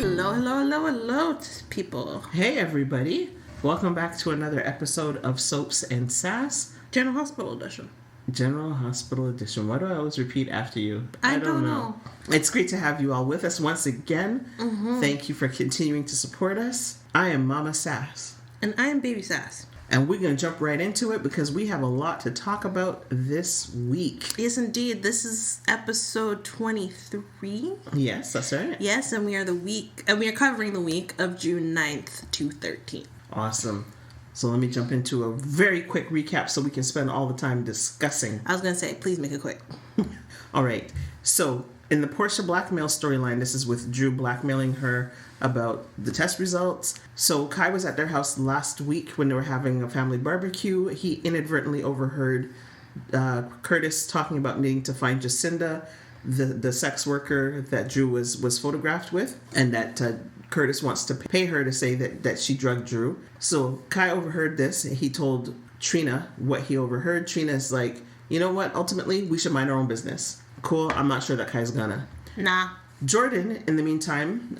Hello, people. Hey, everybody. Welcome back to another episode of Soaps and Sass. General Hospital Edition. General Hospital Edition. Why do I always repeat after you? I don't know. It's great to have you all with us once again. Mm-hmm. Thank you for continuing to support us. I am Mama Sass. And I am Baby Sass. And we're going to jump right into it because we have a lot to talk about this week. Yes, indeed. This is episode 23. Yes, that's right. Yes, and we are covering the week of June 9th to 13th. Awesome. So let me jump into a very quick recap so we can spend all the time discussing. I was going to say, please make it quick. All right. So in the Portia blackmail storyline, this is with Drew blackmailing her about the test results. So Kai was at their house last week when they were having a family barbecue. He inadvertently overheard Curtis talking about needing to find Jacinda, the sex worker that Drew was photographed with, and that Curtis wants to pay her to say that she drugged Drew. So Kai overheard this. He told Trina what he overheard. Trina's like, you know what? Ultimately, we should mind our own business. Cool. I'm not sure that Kai's gonna. Nah. Jordan, in the meantime,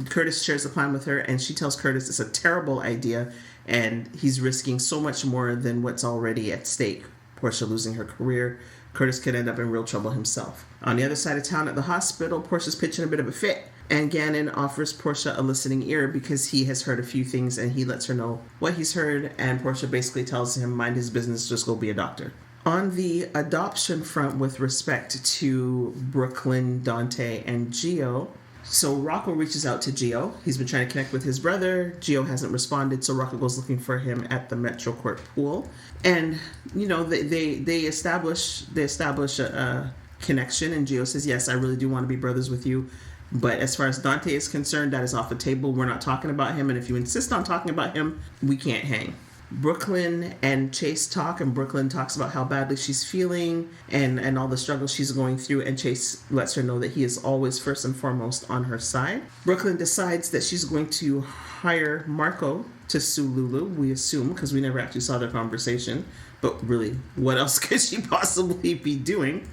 Curtis shares the plan with her, and she tells Curtis it's a terrible idea, and he's risking so much more than what's already at stake. Portia losing her career. Curtis could end up in real trouble himself. On the other side of town at the hospital, Portia's pitching a bit of a fit, and Gannon offers Portia a listening ear because he has heard a few things, and he lets her know what he's heard, and Portia basically tells him, mind his business, just go be a doctor. On the adoption front with respect to Brooklyn, Dante, and Gio, so Rocco reaches out to Gio. He's been trying to connect with his brother. Gio hasn't responded, so Rocco goes looking for him at the Metro Court pool. And, you know, they establish a connection, and Gio says, yes, I really do want to be brothers with you. But as far as Dante is concerned, that is off the table. We're not talking about him, and if you insist on talking about him, we can't hang. Brooklyn and Chase talk, and Brooklyn talks about how badly she's feeling and all the struggles she's going through, and Chase lets her know that he is always first and foremost on her side. Brooklyn decides that she's going to hire Marco to sue Lulu, we assume, because we never actually saw their conversation, but really, what else could she possibly be doing?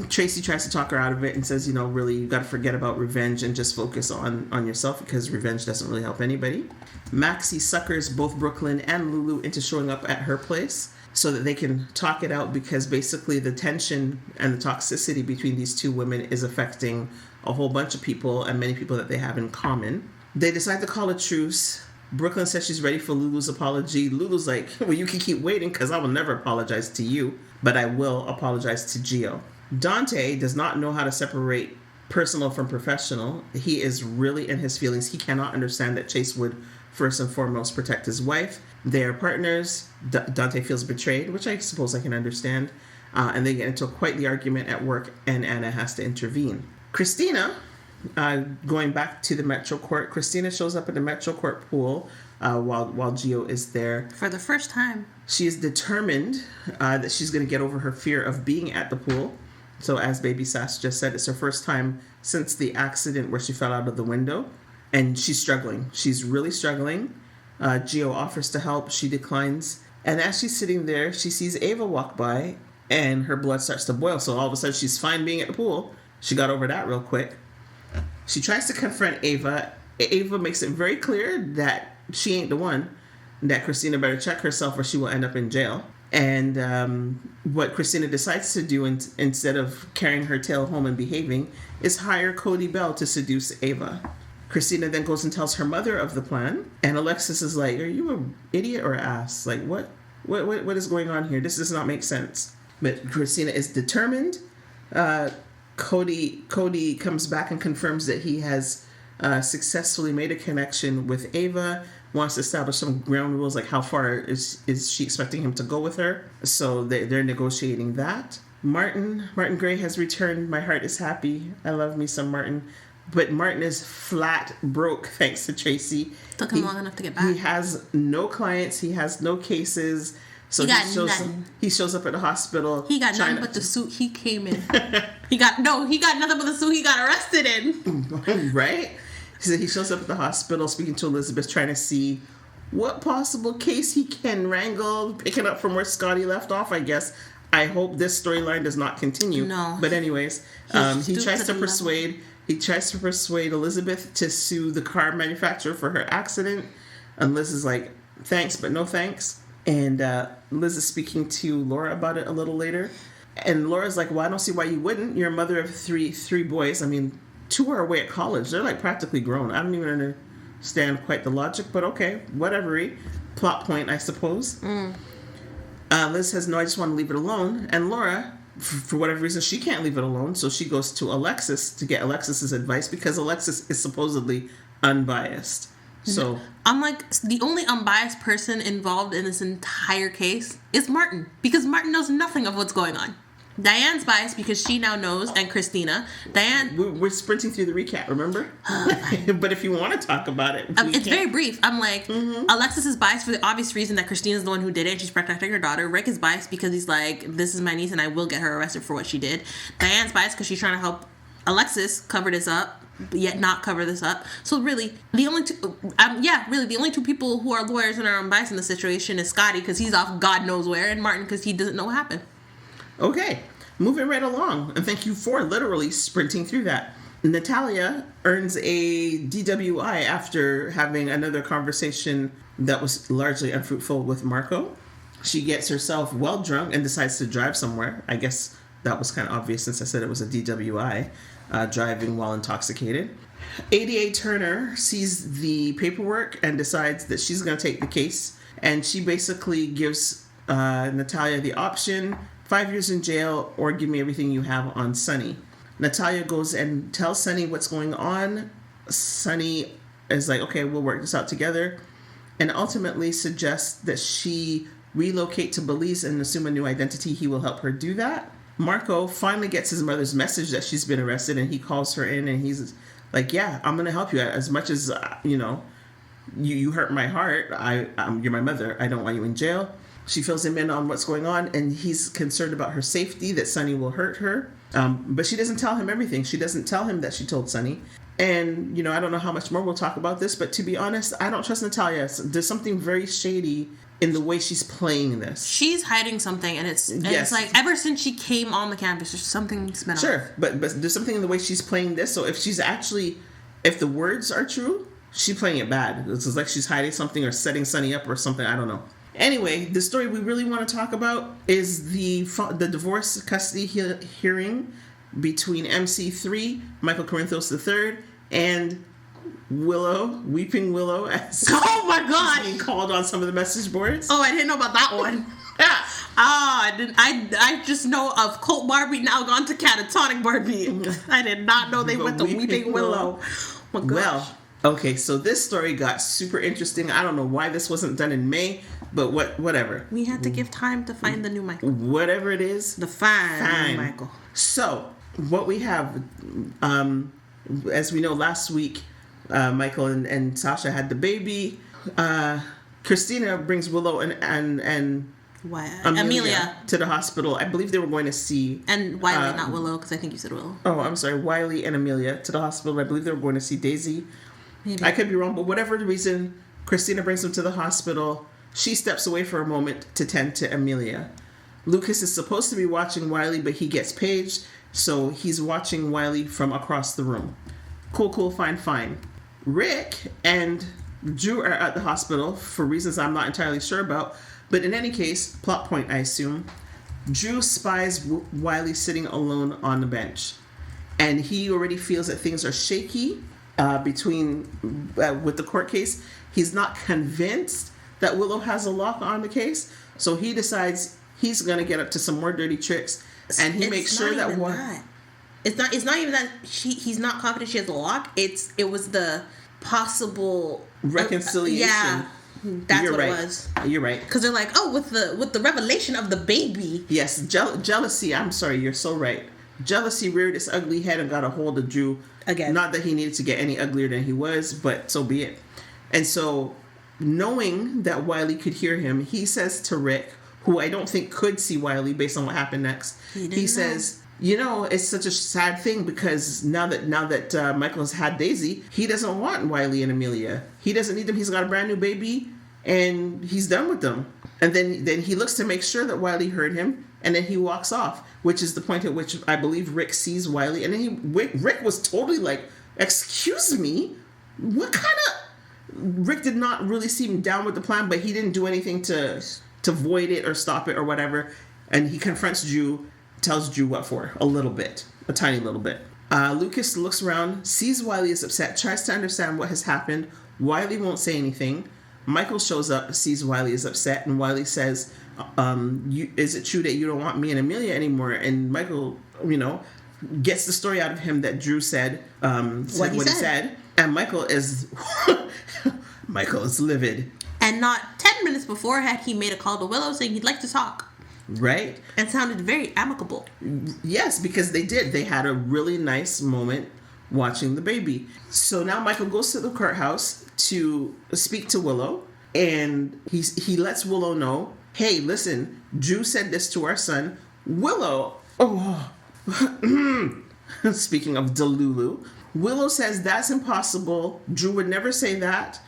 Tracy tries to talk her out of it and says, you know, really, you got to forget about revenge and just focus on yourself because revenge doesn't really help anybody. Maxie suckers both Brooklyn and Lulu into showing up at her place so that they can talk it out because basically the tension and the toxicity between these two women is affecting a whole bunch of people and many people that they have in common. They decide to call a truce. Brooklyn says she's ready for Lulu's apology. Lulu's like, well, you can keep waiting because I will never apologize to you, but I will apologize to Gio. Dante does not know how to separate personal from professional. He is really in his feelings. He cannot understand that Chase would first and foremost protect his wife. They are partners. Dante feels betrayed, which I suppose I can understand. And they get into quite the argument at work, and Anna has to intervene. Christina, going back to the Metro Court, Christina shows up at the Metro Court pool while Gio is there. For the first time. She is determined that she's going to get over her fear of being at the pool. So as Baby Sass just said, it's her first time since the accident where she fell out of the window. And she's struggling. She's really struggling. Gio offers to help. She declines. And as she's sitting there, she sees Ava walk by and her blood starts to boil. So all of a sudden she's fine being at the pool. She got over that real quick. She tries to confront Ava. Ava makes it very clear that she ain't the one, that Christina better check herself or she will end up in jail. And what Christina decides to do instead of carrying her tail home and behaving is hire Cody Bell to seduce Ava. Christina then goes and tells her mother of the plan. And Alexis is like, are you an idiot or ass? Like, what is going on here? This does not make sense. But Christina is determined. Cody comes back and confirms that he has successfully made a connection with Ava, wants to establish some ground rules, like how far is she expecting him to go with her. So they're negotiating that. Martin Gray has returned. My heart is happy. I love me some Martin. But Martin is flat broke thanks to Tracy. Took him long enough to get back. He has no clients. He has no cases. So he shows up at the hospital. He got nothing but the suit he came in. He got nothing but the suit he got arrested in. Right? So he shows up at the hospital speaking to Elizabeth, trying to see what possible case he can wrangle, picking up from where Scotty left off, I guess. I hope this storyline does not continue. No. But anyways, he tries to persuade Elizabeth to sue the car manufacturer for her accident. And Liz is like, thanks, but no thanks. And Liz is speaking to Laura about it a little later. And Laura's like, well, I don't see why you wouldn't. You're a mother of three boys. I mean, 2 are away at college. They're like practically grown. I don't even understand quite the logic, but okay, whatever. Plot point, I suppose. Liz says, no, I just want to leave it alone. And Laura, for whatever reason, she can't leave it alone. So she goes to Alexis to get Alexis's advice because Alexis is supposedly unbiased. So I'm like, the only unbiased person involved in this entire case is Martin, because Martin knows nothing of what's going on. Diane's biased because she now knows, and Christina. Diane... We're sprinting through the recap, remember? But if you want to talk about it... it's very brief. I'm like, Alexis is biased for the obvious reason that Christina's the one who did it, and she's protecting her daughter. Rick is biased because he's like, this is my niece, and I will get her arrested for what she did. Diane's biased because she's trying to help Alexis cover this up, yet not cover this up. So really, the only two... the only 2 people who are lawyers and are unbiased in the situation is Scotty, because he's off God knows where, and Martin, because he doesn't know what happened. Okay, moving right along, and thank you for literally sprinting through that. Natalia earns a DWI after having another conversation that was largely unfruitful with Marco. She gets herself well drunk and decides to drive somewhere. I guess that was kind of obvious since I said it was a DWI, driving while intoxicated. ADA Turner sees the paperwork and decides that she's going to take the case, and she basically gives Natalia the option: 5 years in jail, or give me everything you have on Sonny. Natalia goes and tells Sonny what's going on. Sonny is like, okay, we'll work this out together, and ultimately suggests that she relocate to Belize and assume a new identity. He will help her do that. Marco finally gets his mother's message that she's been arrested, and he calls her in, and he's like, yeah, I'm going to help you. As much as, you hurt my heart, you're my mother. I don't want you in jail. She fills him in on what's going on, and he's concerned about her safety, that Sonny will hurt her. But she doesn't tell him everything. She doesn't tell him that she told Sonny. And, I don't know how much more we'll talk about this, but to be honest, I don't trust Natalia. There's something very shady in the way she's playing this. She's hiding something, and it's like, ever since she came on the campus, there's something's been Sure, but there's something in the way she's playing this, so if the words are true, she's playing it bad. It's like she's hiding something or setting Sonny up or something, I don't know. Anyway, the story we really want to talk about is the divorce custody hearing between MC3, Michael Corinthos III, and Willow, Weeping Willow, as oh my god, being called on some of the message boards. Oh, I didn't know about that one. I just know of Colt Barbie now gone to catatonic Barbie. I did not know they went to Weeping Willow. Oh my gosh. Well, okay, so this story got super interesting. I don't know why this wasn't done in May, but whatever. We had to give time to find the new Michael. Whatever it is. The fine Michael. So, what we have, as we know, last week, Michael and Sasha had the baby. Christina brings Willow and Amelia to the hospital. I believe they were going to see... And Wiley, not Willow, because I think you said Willow. Oh, I'm sorry. Wiley and Amelia to the hospital. I believe they were going to see Daisy. Maybe. I could be wrong, but whatever the reason, Christina brings them to the hospital. She steps away for a moment to tend to Amelia. Lucas is supposed to be watching Wiley, but he gets paged, so he's watching Wiley from across the room. Cool, fine. Rick and Drew are at the hospital for reasons I'm not entirely sure about, but in any case, plot point, I assume, Drew spies Wiley sitting alone on the bench, and he already feels that things are shaky with the court case. He's not convinced that Willow has a lock on the case, so he decides he's going to get up to some more dirty tricks, and he makes sure that one... It's not even that he's not confident she has a lock. It was the possible reconciliation. Yeah, that's what it was. You're right. Because they're like, oh, with the revelation of the baby. Yes, jealousy. I'm sorry, you're so right. Jealousy reared its ugly head and got a hold of Drew. Again. Not that he needed to get any uglier than he was, but so be it. And so, knowing that Wiley could hear him, he says to Rick, who I don't think could see Wiley based on what happened next, he says, it's such a sad thing because now that Michael has had Daisy, he doesn't want Wiley and Amelia. He doesn't need them. He's got a brand new baby, and he's done with them. And then he looks to make sure that Wiley heard him, and then he walks off, which is the point at which I believe Rick sees Wiley, and then Rick was totally like, excuse me, what kind of... Rick did not really seem down with the plan, but he didn't do anything to void it or stop it or whatever, and he confronts Drew, tells Drew what for, a little bit, a tiny little bit. Lucas looks around, sees Wiley is upset, tries to understand what has happened. Wiley won't say anything. Michael shows up, sees Wiley is upset, and Wiley says, is it true that you don't want me and Amelia anymore? And Michael, gets the story out of him that Drew said what he said. And Michael is livid. And not 10 minutes before had he made a call to Willow saying he'd like to talk. Right. And sounded very amicable. Yes, because they did. They had a really nice moment watching the baby. So now Michael goes to the courthouse to speak to Willow, and he lets Willow know, hey, listen, Drew said this to our son. Willow, speaking of Delulu, Willow says that's impossible. Drew would never say that.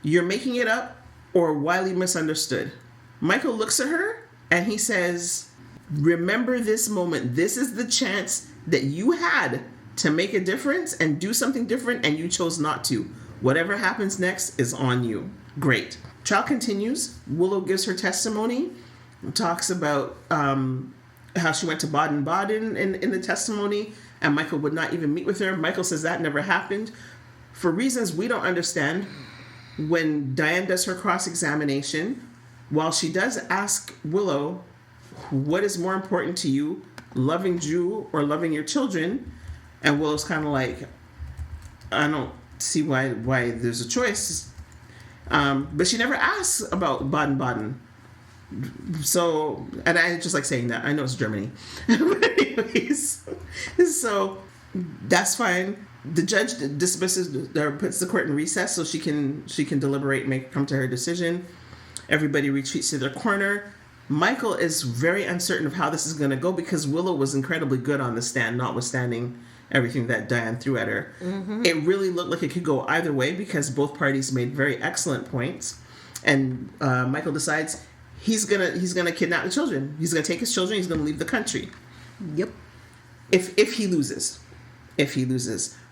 You're making it up, or Wiley misunderstood. Michael looks at her, and he says, remember this moment. This is the chance that you had to make a difference and do something different, and you chose not to. Whatever happens next is on you. Great. Trial continues. Willow gives her testimony, talks about how she went to Baden-Baden in the testimony, and Michael would not even meet with her. Michael says that never happened. For reasons we don't understand, when Diane does her cross-examination, while she does ask Willow, what is more important to you, loving Drew or loving your children? And Willow's kind of like, I don't see why there's a choice. But she never asks about Baden-Baden. So, and I just like saying that. I know it's Germany. But anyways, so that's fine. The judge dismisses or puts the court in recess so she can deliberate and come to her decision. Everybody retreats to their corner. Michael is very uncertain of how this is going to go because Willow was incredibly good on the stand, notwithstanding everything that Diane threw at her. Mm-hmm. It really looked like it could go either way because both parties made very excellent points. And Michael decides he's gonna kidnap the children. He's gonna take his children. He's gonna leave the country. Yep. If he loses.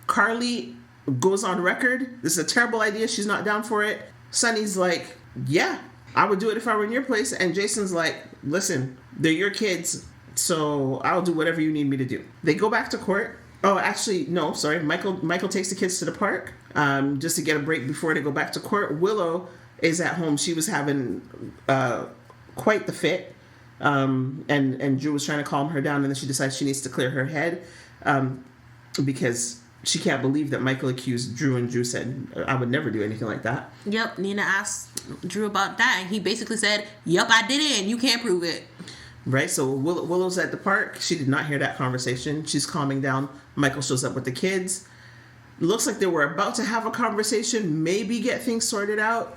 Carly goes on record. This is a terrible idea. She's not down for it. Sonny's like, yeah, I would do it if I were in your place. And Jason's like, listen, they're your kids, so I'll do whatever you need me to do. They go back to court. Oh, actually, no, sorry. Michael takes the kids to the park just to get a break before they go back to court. Willow is at home. She was having quite the fit. And Drew was trying to calm her down, and then she decides she needs to clear her head because she can't believe that Michael accused Drew, and Drew said, I would never do anything like that. Yep, Nina asked Drew about that, and he basically said, yep, I did it, and you can't prove it. Right, so Willow's at the park. She did not hear that conversation. She's calming down. Michael shows up with the kids. Looks like they were about to have a conversation, maybe get things sorted out.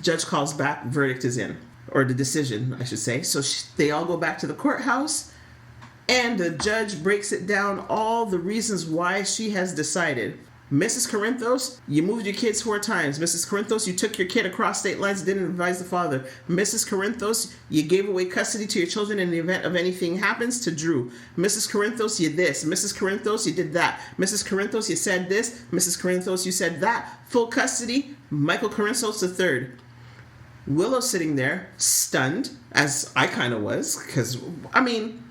Judge calls back, verdict is in. Or the decision, I should say. So they all go back to the courthouse, and the judge breaks it down, all the reasons why she has decided. Mrs. Corinthos, you moved your kids 4 times. Mrs. Corinthos, you took your kid across state lines, didn't advise the father. Mrs. Corinthos, you gave away custody to your children in the event of anything happens to Drew. Mrs. Corinthos, you this. Mrs. Corinthos, you did that. Mrs. Corinthos, you said this. Mrs. Corinthos, you said that. Full custody, Michael Corinthos III. Willow sitting there, stunned, as I kind of was, because, I mean,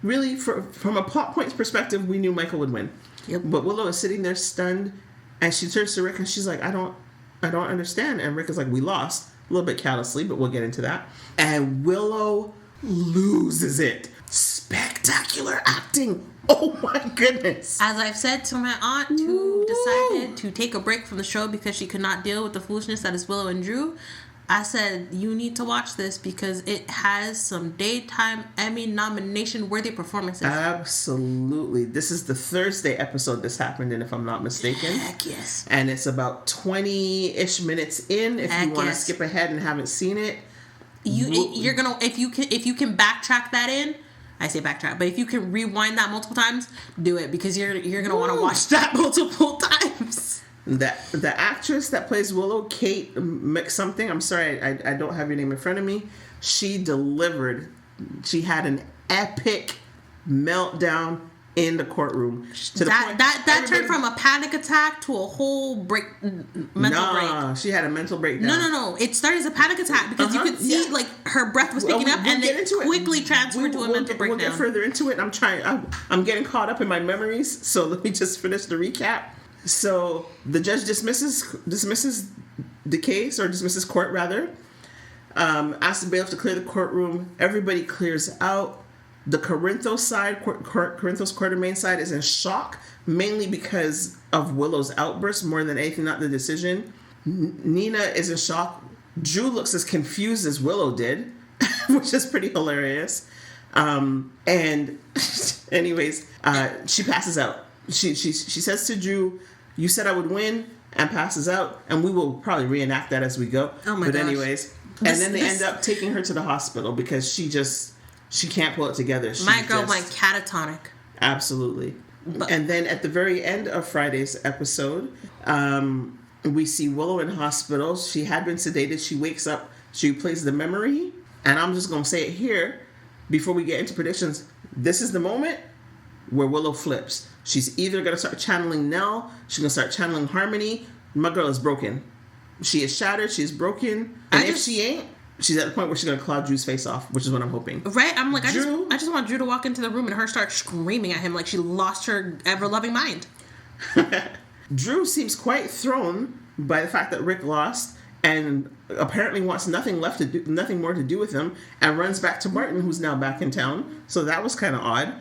really, from a plot points perspective, we knew Michael would win. Yep. But Willow is sitting there stunned, and she turns to Rick, and she's like, I don't understand. And Rick is like, we lost. A little bit callously, but we'll get into that. And Willow loses it. Spectacular acting. Oh my goodness. As I've said to my aunt, who decided to take a break from the show because she could not deal with the foolishness that is Willow and Drew, I said, you need to watch this because it has some daytime Emmy nomination worthy performances. Absolutely. This is the Thursday episode this happened in, if I'm not mistaken. Heck yes. And it's about 20-ish minutes in if you want to skip ahead and haven't seen it. You're gonna if you can backtrack that in, I say backtrack, but if you can rewind that multiple times, do it because you're gonna want to watch that multiple times. The actress that plays Willow, Kate McSomething, I'm sorry, I don't have your name in front of me. She delivered. She had an epic meltdown in the courtroom. To the point that turned from a panic attack to a whole mental break. She had a mental breakdown. No. It started as a panic attack because you could see like her breath was picking up, and then quickly transferred to a mental breakdown. We'll get further into it. I'm getting caught up in my memories, so let me just finish the recap. So the judge dismisses the case, or dismisses court rather. Asks the bailiff to clear the courtroom. Everybody clears out. The Corinthos side, Corinthos Quartermain side, is in shock, mainly because of Willow's outburst more than anything, not the decision. Nina is in shock. Drew looks as confused as Willow did, which is pretty hilarious. And anyways, she passes out. She says to Drew, "You said I would win," and passes out. And we will probably reenact that as we go. Oh my gosh. Anyways, and then they end up taking her to the hospital because she can't pull it together. My girl went catatonic. Absolutely. And then at the very end of Friday's episode, we see Willow in hospital. She had been sedated. She wakes up. She plays the memory. And I'm just going to say it here before we get into predictions. This is the moment where Willow flips. She's either going to start channeling Nell. She's going to start channeling Harmony. My girl is broken. She is shattered. She is broken. And if she ain't, she's at the point where she's going to claw Drew's face off, which is what I'm hoping. Right? I'm like, I just want Drew to walk into the room and her start screaming at him like she lost her ever-loving mind. Drew seems quite thrown by the fact that Rick lost and apparently wants nothing more to do with him, and runs back to Martin, who's now back in town. So that was kind of odd.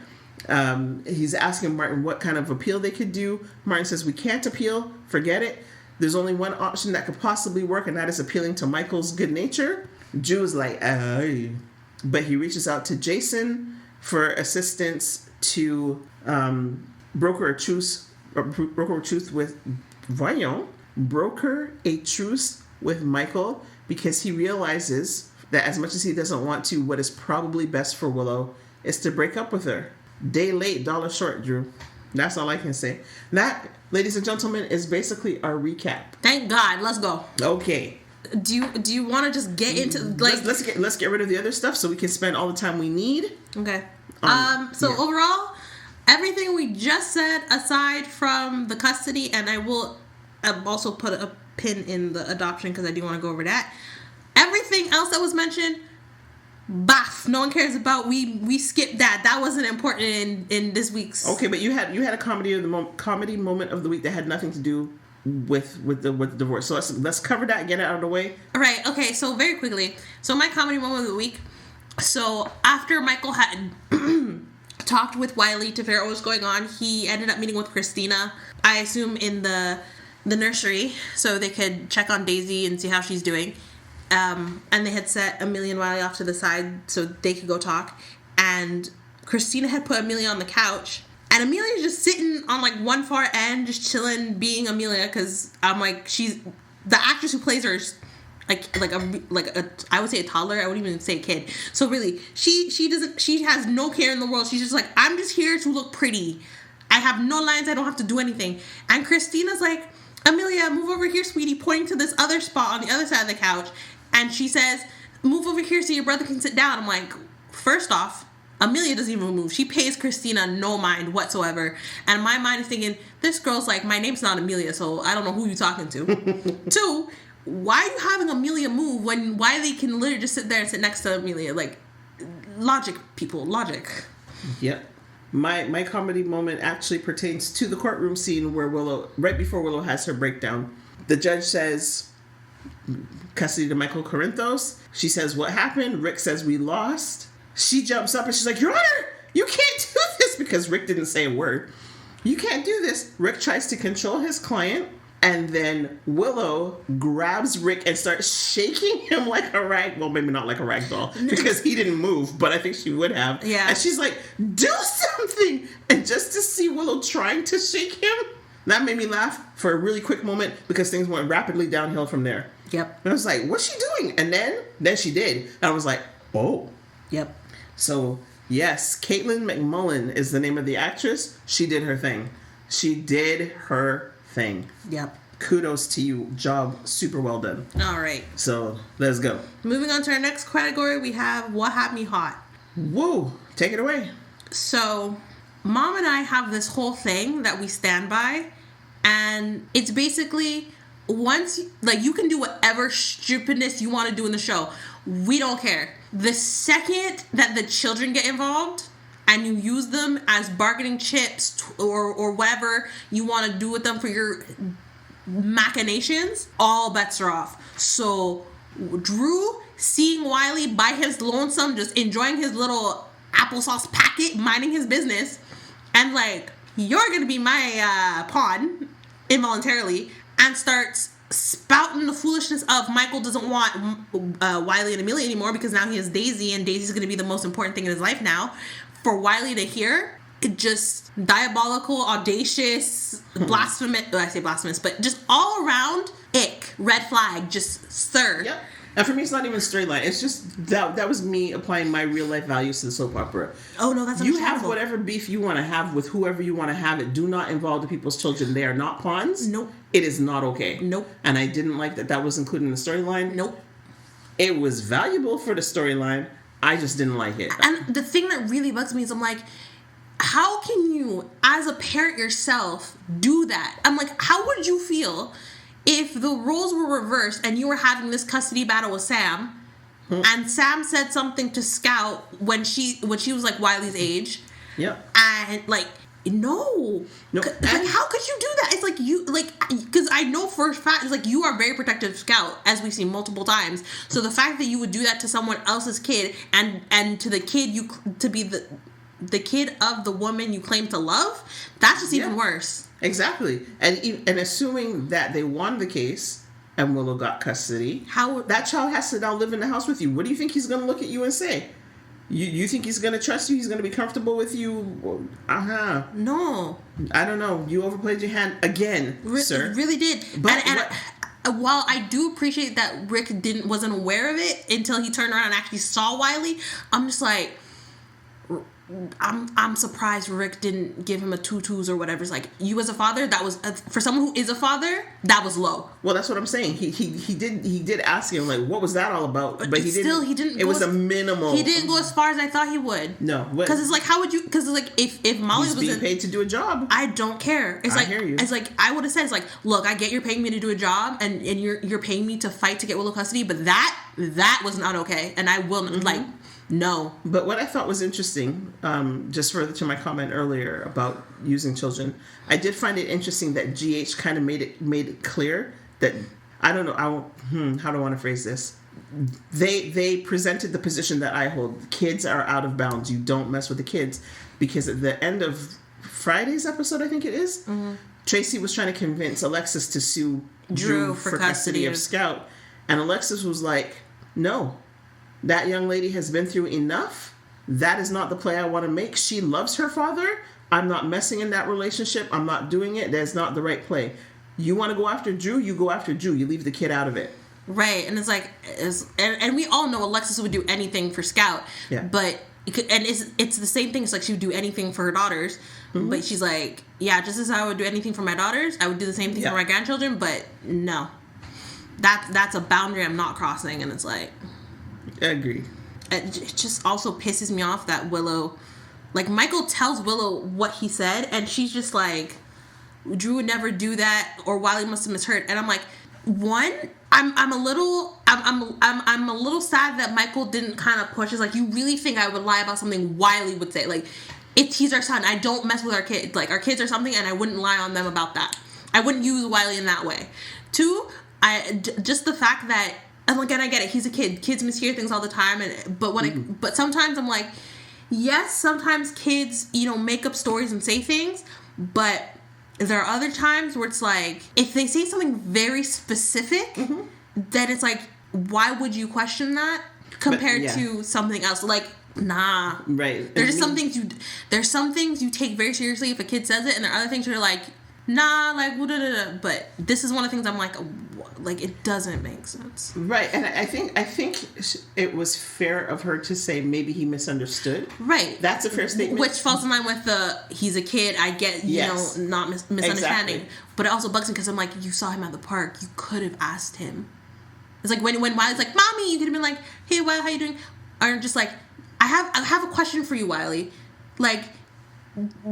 He's asking Martin what kind of appeal they could do. Martin says, "We can't appeal. Forget it. There's only one option that could possibly work, and that is appealing to Michael's good nature." Drew is like, but he reaches out to Jason for assistance to broker a truce with Michael, because he realizes that as much as he doesn't want to, what is probably best for Willow is to break up with her. Day late, dollar short, Drew. That's all I can say. That, ladies and gentlemen, is basically our recap. Thank God. Let's go. Okay. Do you want to just get into like let's get rid of the other stuff so we can spend all the time we need? Okay. Overall, everything we just said, aside from the custody, and I will also put a pin in the adoption because I do want to go over that. Everything else that was mentioned, baff. No one cares about. We skipped that. That wasn't important in this week's. Okay, but you had a comedy moment of the week that had nothing to do with the divorce. So let's cover that and get it out of the way. All right. Okay. So very quickly. So my comedy moment of the week. So after Michael had talked with Wiley to figure out what was going on, he ended up meeting with Christina, I assume in the nursery, so they could check on Daisy and see how she's doing. And they had set Amelia and Wiley off to the side so they could go talk. And Christina had put Amelia on the couch. And Amelia's just sitting on like one far end, just chilling, being Amelia, because I'm like, she's the actress who plays her is like a I would say a toddler. I wouldn't even say a kid. So really, she has no care in the world. She's just like, I'm just here to look pretty. I have no lines. I don't have to do anything. And Christina's like, Amelia, move over here, sweetie, pointing to this other spot on the other side of the couch. And she says, move over here so your brother can sit down. I'm like, first off, Amelia doesn't even move. She pays Christina no mind whatsoever. And my mind is thinking, this girl's like, my name's not Amelia, so I don't know who you're talking to. Two, why are you having Amelia move when Wiley can literally just sit there and sit next to Amelia? Like, logic, people, logic. Yep. My comedy moment actually pertains to the courtroom scene where Willow, right before Willow has her breakdown, the judge says, custody to Michael Corinthos. She says, what happened? Rick says, we lost. She jumps up and she's like, Your Honor, you can't do this, because Rick didn't say a word. You can't do this. Rick tries to control his client, and then Willow grabs Rick and starts shaking him like a rag. Well, maybe not like a rag doll, because he didn't move, but I think she would have. Yeah. And she's like, do something. And just to see Willow trying to shake him, that made me laugh for a really quick moment, because things went rapidly downhill from there. Yep. And I was like, what's she doing? And then she did. And I was like, oh. Yep. So, yes, Caitlin McMullen is the name of the actress. She did her thing. She did her thing. Yep. Kudos to you. Job super well done. All right. So, let's go. Moving on to our next category, we have What Had Me Hot. Woo! Take it away. So, Mom and I have this whole thing that we stand by, and it's basically once, like, you can do whatever stupidness you want to do in the show. We don't care. The second that the children get involved and you use them as bargaining chips or whatever you want to do with them for your machinations, all bets are off. So, Drew seeing Wiley by his lonesome, just enjoying his little applesauce packet, minding his business, and like, you're gonna be my pawn involuntarily, and starts spouting the foolishness of Michael doesn't want Wiley and Amelia anymore because now he has Daisy, and Daisy's gonna be the most important thing in his life now. For Wiley to hear, it just diabolical, audacious, blasphemous. I say blasphemous, but just all around ick, red flag, just sir. Yep. And for me, it's not even storyline. It's just that was me applying my real life values to the soap opera. Oh no, that's you have whatever beef you want to have with whoever you want to have it. Do not involve the people's children. They are not pawns. Nope. It is not okay. Nope. And I didn't like that was included in the storyline. Nope. It was valuable for the storyline. I just didn't like it. And the thing that really bugs me is I'm like, how can you, as a parent yourself, do that? I'm like, how would you feel if the roles were reversed and you were having this custody battle with Sam, and Sam said something to Scout when she was like Wiley's age, and like, no, like, how could you do that? It's like you, like, because I know for a fact, it's like you are very protective of Scout, as we've seen multiple times. So the fact that you would do that to someone else's kid and to the kid to be the kid of the woman you claim to love, that's just even worse. Exactly. And assuming that they won the case and Willow got custody, that child has to now live in the house with you. What do you think he's going to look at you and say? You think he's going to trust you? He's going to be comfortable with you? No. I don't know. You overplayed your hand again, sir. Really did. But while I do appreciate that Rick wasn't aware of it until he turned around and actually saw Wiley, I'm just like, I'm surprised Rick didn't give him a tutus or whatever. It's like, you as a father, that was for someone who is a father, that was low. Well, that's what I'm saying. He did ask him, like, what was that all about? But he didn't. It was a minimal. He didn't go as far as I thought he would. No, because it's like, how would you? Because it's like, if Molly was being paid to do a job, I don't care. It's like, I hear you. It's like, I would have said, it's like, look, I get you're paying me to do a job, and you're paying me to fight to get Willow custody, but that was not okay, and I will like. No. But what I thought was interesting, just further to my comment earlier about using children, I did find it interesting that GH kind of made it clear that, I don't know, how do I want to phrase this? They presented the position that I hold. Kids are out of bounds. You don't mess with the kids. Because at the end of Friday's episode, I think it is, Tracy was trying to convince Alexis to sue Drew for custody of Scout. And Alexis was like, no. That young lady has been through enough. That is not the play I want to make. She loves her father. I'm not messing in that relationship. I'm not doing it. That's not the right play. You want to go after Drew? You go after Drew. You leave the kid out of it. Right. And it's like, and we all know Alexis would do anything for Scout. Yeah. But, it's the same thing. It's like she would do anything for her daughters. Mm-hmm. But she's like, yeah, just as I would do anything for my daughters, I would do the same thing for my grandchildren. But no. That's a boundary I'm not crossing. And it's like... I agree. It just also pisses me off that Willow, like, Michael tells Willow what he said, and she's just like, Drew would never do that, or Wiley must have misheard. And I'm like, one, I'm a little sad that Michael didn't kind of push. It's like, you really think I would lie about something Wiley would say? Like, he's our son. I don't mess with our kids. Like, our kids are something, and I wouldn't lie on them about that. I wouldn't use Wiley in that way. Two, just the fact that. And again, I get it. He's a kid. Kids mishear things all the time. But sometimes I'm like, yes, sometimes kids, make up stories and say things. But there are other times where it's like, if they say something very specific, then it's like, why would you question that compared to something else? Like, nah. Right. There's some things you take very seriously if a kid says it, and there are other things where you're like, nah, like, but this is one of the things I'm like, it doesn't make sense. Right, and I think it was fair of her to say maybe he misunderstood. Right. That's a fair statement. Which falls in line with he's a kid, I get, not misunderstanding. Exactly. But it also bugs me because I'm like, you saw him at the park, you could have asked him. It's like when Wiley's like, Mommy, you could have been like, hey, Wiley, how you doing? Or just like, I I have a question for you, Wiley. Like,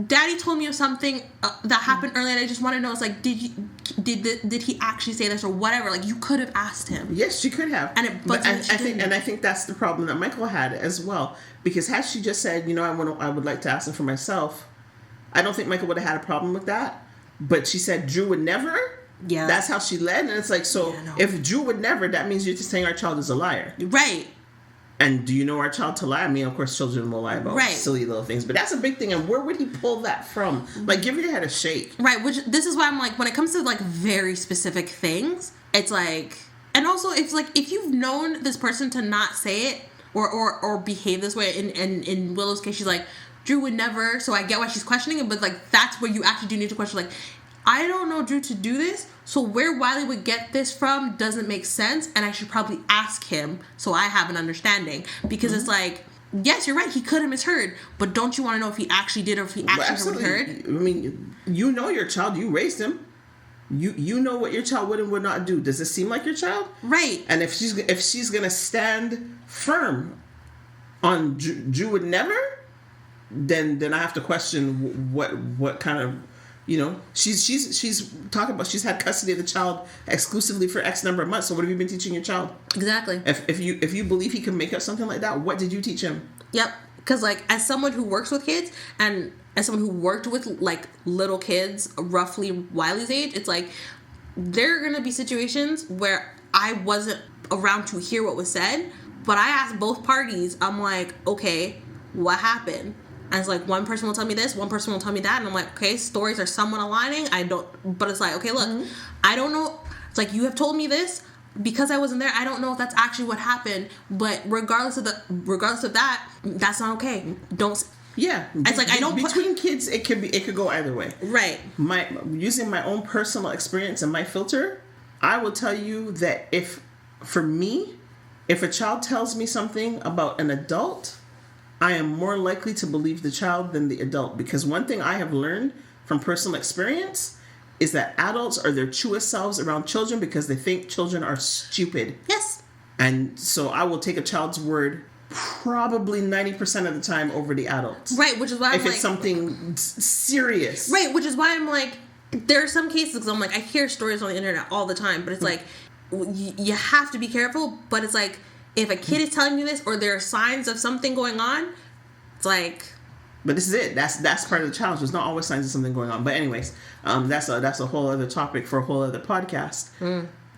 Daddy told me of something that happened earlier, and I just want to know, it's like, did he actually say this or whatever? Like, you could have asked him. Yes, she could have. And I think that's the problem that Michael had as well. Because had she just said, you know, I would like to ask him for myself, I don't think Michael would have had a problem with that. But she said Drew would never. Yeah. That's how she led, and it's like, so if Drew would never, that means you're just saying our child is a liar. Right. And do you know our child to lie? I mean, of course, children will lie about silly little things, but that's a big thing. And where would he pull that from? Like, give your head a shake. Right, which, this is why I'm like, when it comes to, like, very specific things, it's like, and also, it's like, if you've known this person to not say it, or behave this way, in Willow's case, she's like, Drew would never, so I get why she's questioning it, but, like, that's where you actually do need to question, like, I don't know Drew to do this, so where Wiley would get this from doesn't make sense, and I should probably ask him so I have an understanding. Because it's like, yes, you're right, he could have misheard, but don't you want to know if he actually did or if he actually misheard? I mean, you know your child, you raised him. You know what your child would and would not do. Does it seem like your child? Right. And if she's gonna stand firm on Drew would never, then I have to question what kind of, you know, she's talking about, she's had custody of the child exclusively for X number of months. So what have you been teaching your child? Exactly. If you believe he can make up something like that, what did you teach him? Yep. Because, like, as someone who works with kids and as someone who worked with, like, little kids roughly Wiley's age, it's like, there are going to be situations where I wasn't around to hear what was said, but I asked both parties, I'm like, okay, what happened? And it's like, one person will tell me this, one person will tell me that, and I'm like, okay, stories are somewhat aligning. But it's like, okay, look, I don't know. It's like, you have told me this because I wasn't there. I don't know if that's actually what happened. But regardless of that, that's not okay. Don't. Yeah, it's like, I don't between kids. It could go either way. Right. Using my own personal experience and my filter, I will tell you that if a child tells me something about an adult, I am more likely to believe the child than the adult. Because one thing I have learned from personal experience is that adults are their truest selves around children because they think children are stupid. Yes. And so I will take a child's word probably 90% of the time over the adults. Right, which is why if it's something serious. Right, which is why I'm like, there are some cases, because I'm like, I hear stories on the internet all the time, but it's like, you have to be careful, but it's like, if a kid is telling you this, or there are signs of something going on, it's like. But this is it. That's part of the challenge. There's not always signs of something going on. But anyways, that's a whole other topic for a whole other podcast.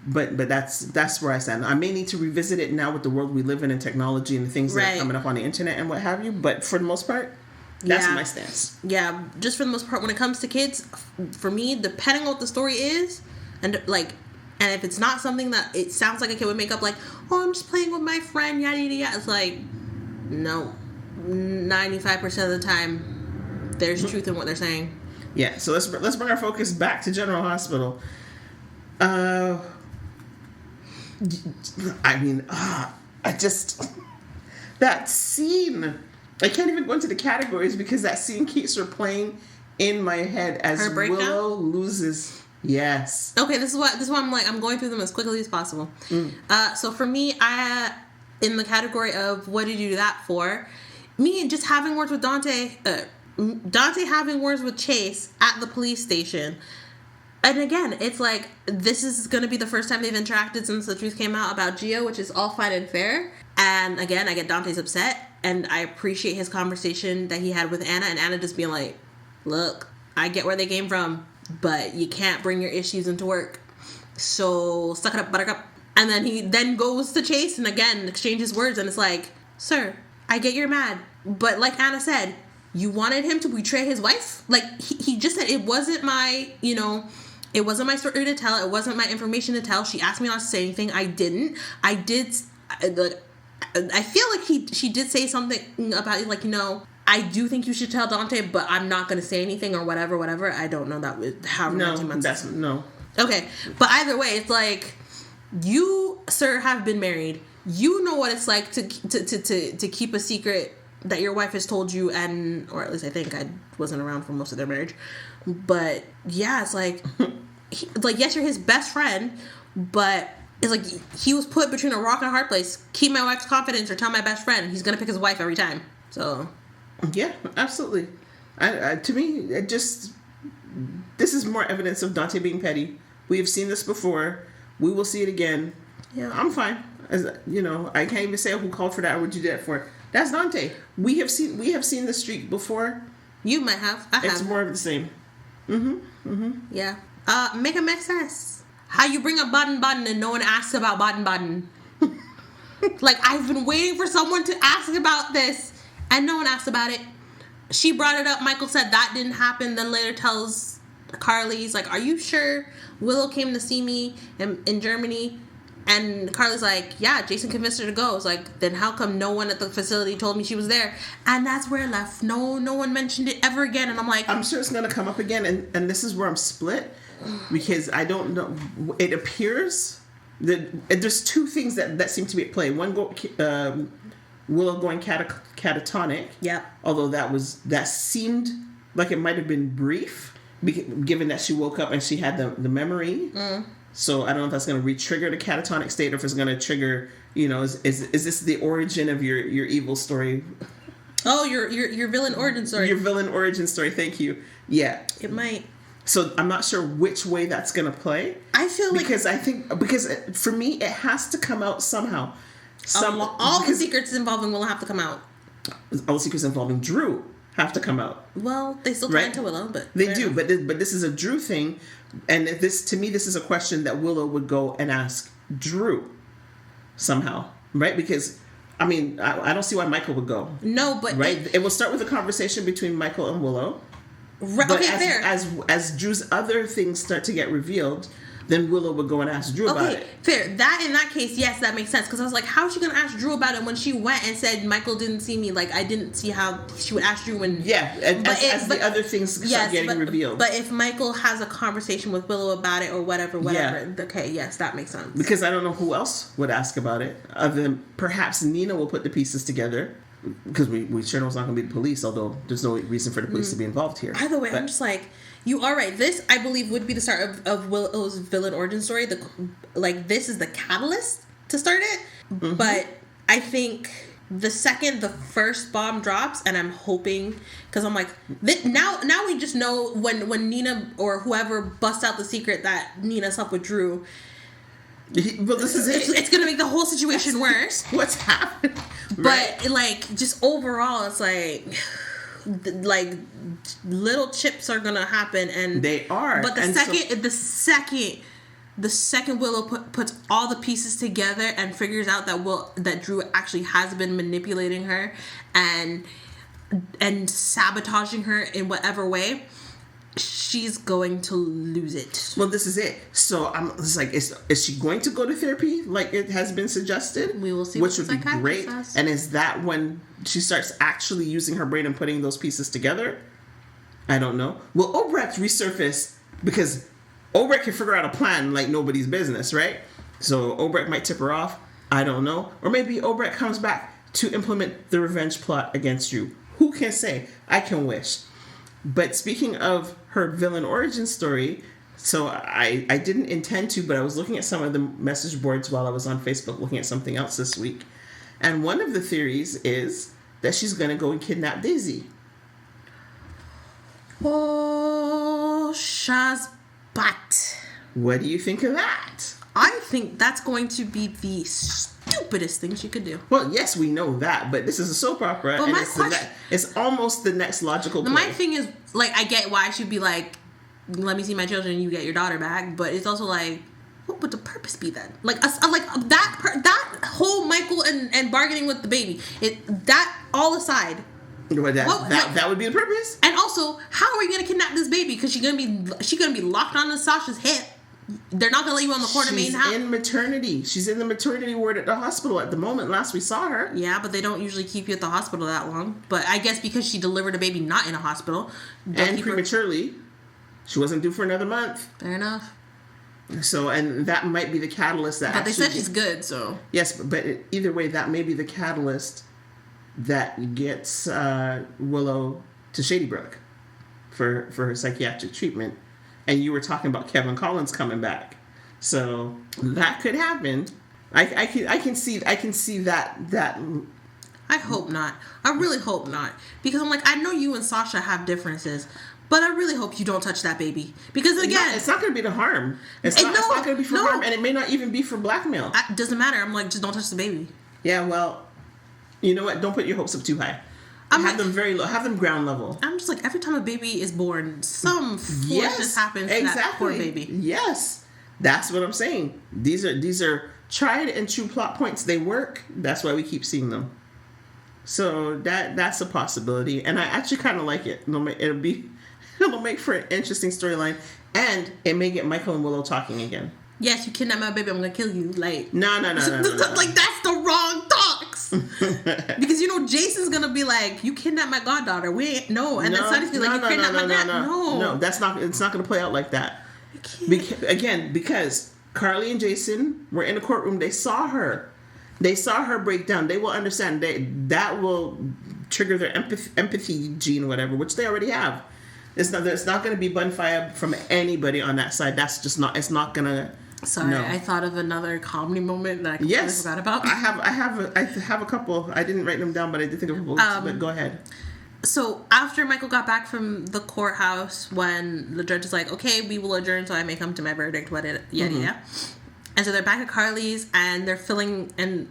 But that's where I stand. I may need to revisit it now with the world we live in and technology and the things that are coming up on the internet and what have you. But for the most part, that's my stance. Yeah, just for the most part, when it comes to kids, for me, depending on what the story is, and like. And if it's not something that it sounds like a kid would make up, like, oh, I'm just playing with my friend, yada, yada, yada. It's like, no. 95% of the time, there's truth in what they're saying. Yeah, so let's bring our focus back to General Hospital. I mean, that scene, I can't even go into the categories because that scene keeps replaying in my head as Willow loses. Yes. Okay, this is why I'm like, I'm going through them as quickly as possible. So for me, in the category of what did you do that for, me just having words with Dante having words with Chase at the police station. And again, it's like, this is going to be the first time they've interacted since the truth came out about Gio, which is all fine and fair. And again, I get Dante's upset, and I appreciate his conversation that he had with Anna, and Anna just being like, look, I get where they came from, but you can't bring your issues into work. So suck it up, buttercup. And then he then goes to Chase and again exchanges words, and it's like, sir, I get you're mad, but like Anna said, you wanted him to betray his wife? Like, he just said, it wasn't my, it wasn't my story to tell. It wasn't my information to tell. She asked me not to say anything. I didn't. I feel like she did say something about, like, I do think you should tell Dante, but I'm not going to say anything or whatever. I don't know that with how many months. No. Okay. But either way, it's like, you, sir, have been married. You know what it's like to keep a secret that your wife has told you, or at least I think I wasn't around for most of their marriage. But yeah, it's like, yes, you're his best friend, but It's like he was put between a rock and a hard place. Keep my wife's confidence or tell my best friend. He's gonna pick his wife every time. So, yeah, absolutely. To me, this is more evidence of Dante being petty. We have seen this before. We will see it again. Yeah, I'm fine. As you know, I can't even say who called for that or what you did that for. That's Dante. We have seen the streak before. You might have. It's more of the same. Yeah. Make it make sense. How you bring up Baden-Baden and no one asks about Baden-Baden? Like, I've been waiting for someone to ask about this, and no one asked about it. She brought it up. Michael said that didn't happen. Then later tells Carly, he's like, are you sure Willow came to see me in Germany? And Carly's like, yeah, Jason convinced her to go. It's like, then how come no one at the facility told me she was there? And that's where it left. No one mentioned it ever again. And I'm like, I'm sure it's going to come up again. And this is where I'm split, because I don't know. It appears that there's two things that seem to be at play. One, Willow going catatonic. Yeah. Although that seemed like it might have been brief, given that she woke up and she had the memory. So I don't know if that's going to re-trigger the catatonic state, or if it's going to trigger, is this the origin of your evil story? Oh, your villain origin story. Your villain origin story. Thank you. Yeah. It might. So I'm not sure which way that's going to play. I feel like... Because for me, it has to come out somehow. All the secrets involving Willow have to come out. All the secrets involving Drew have to come out. Well, they still tie into Willow, but... They do, but this is a Drew thing. And this is a question that Willow would go and ask Drew somehow, right? Because, I don't see why Michael would go. No, but... Right? It will start with a conversation between Michael and Willow. Right, but okay, fair. As Drew's other things start to get revealed, then Willow would go and ask Drew about it. Fair. In that case, yes, that makes sense. Because I was like, how is she going to ask Drew about it when she went and said Michael didn't see me? Like, I didn't see how she would ask Drew when... Yeah, as the other things start getting revealed. But if Michael has a conversation with Willow about it or whatever, okay, yes, that makes sense. Because I don't know who else would ask about it, other than perhaps Nina will put the pieces together. Because we sure know it's not going to be the police, although there's no reason for the police to be involved here. Either way, I'm just like... You are right. This, I believe, would be the start of Willow's villain origin story. This is the catalyst to start it. Mm-hmm. But I think the second the first bomb drops, and I'm hoping, because I'm like, now we just know when Nina or whoever busts out the secret that Nina slept with Drew. Well, this is it. It's going to make the whole situation worse. What's happening? But, just overall, it's like little chips are gonna happen, and they are. But the second Willow puts all the pieces together and figures out that Drew actually has been manipulating her and sabotaging her in whatever way, she's going to lose it. Well, this is it. So I'm just like, is she going to go to therapy like it has been suggested? We will see. Which would be great. And is that when she starts actually using her brain and putting those pieces together? I don't know. Will Obrecht resurface? Because Obrecht can figure out a plan like nobody's business, right? So Obrecht might tip her off. I don't know. Or maybe Obrecht comes back to implement the revenge plot against you. Who can say? I can wish. But speaking of her villain origin story, so I didn't intend to, but I was looking at some of the message boards while I was on Facebook looking at something else this week. And one of the theories is that she's going to go and kidnap Daisy. Oh, Shazbat. What do you think of that? I think that's going to be the stupidest thing she could do. Well, yes, we know that, but this is a soap opera, and it's almost the next logical play. My thing is, I get why she'd be like, let me see my children and you get your daughter back, but it's also like, what would the purpose be then? That whole Michael and bargaining with the baby, that all aside. That would be the purpose. And also, how are we going to kidnap this baby? Because she's gonna be locked onto Sasha's hip. They're not going to let you on the court of main house. She's in maternity. She's in the maternity ward at the hospital at the moment. Last we saw her. Yeah, but they don't usually keep you at the hospital that long. But I guess because she delivered a baby not in a hospital. And prematurely. She wasn't due for another month. Fair enough. So, and that might be the catalyst that But they said she's good, so. Yes, but either way, that may be the catalyst that gets Willow to Shady Brook for her psychiatric treatment. And you were talking about Kevin Collins coming back. So that could happen. I can see that. I hope not. I really hope not. Because I'm like, I know you and Sasha have differences, but I really hope you don't touch that baby. Because again, it's not going to be to harm. It's not going to be for harm, and it may not even be for blackmail. It doesn't matter. I'm like, just don't touch the baby. Yeah, well, you know what? Don't put your hopes up too high. Have them very low. Have them ground level. I'm just like, every time a baby is born, some foolishness happens to that poor baby. Yes, that's what I'm saying. These are tried and true plot points. They work. That's why we keep seeing them. So that's a possibility, and I actually kind of like it. It'll make for an interesting storyline, and it may get Michael and Willow talking again. Yes, you kidnap my baby, I'm gonna kill you. Like no. Like that's the wrong talks. Because Jason's gonna be like, you kidnapped my goddaughter. And then Sonny's gonna be like, you kidnapped my dad. No, that's not. It's not gonna play out like that. Because Carly and Jason were in the courtroom. They saw her. They saw her break down. They will understand. That will trigger their empathy gene, whatever, which they already have. It's not going to be gunfire from anybody on that side. That's just not. It's not going to. Sorry, no. I thought of another comedy moment that I completely forgot about. I have a couple. I didn't write them down, but I did think of a couple. But go ahead. So after Michael got back from the courthouse, when the judge is like, "Okay, we will adjourn, so I may come to my verdict," yada. And so they're back at Carly's, and they're filling them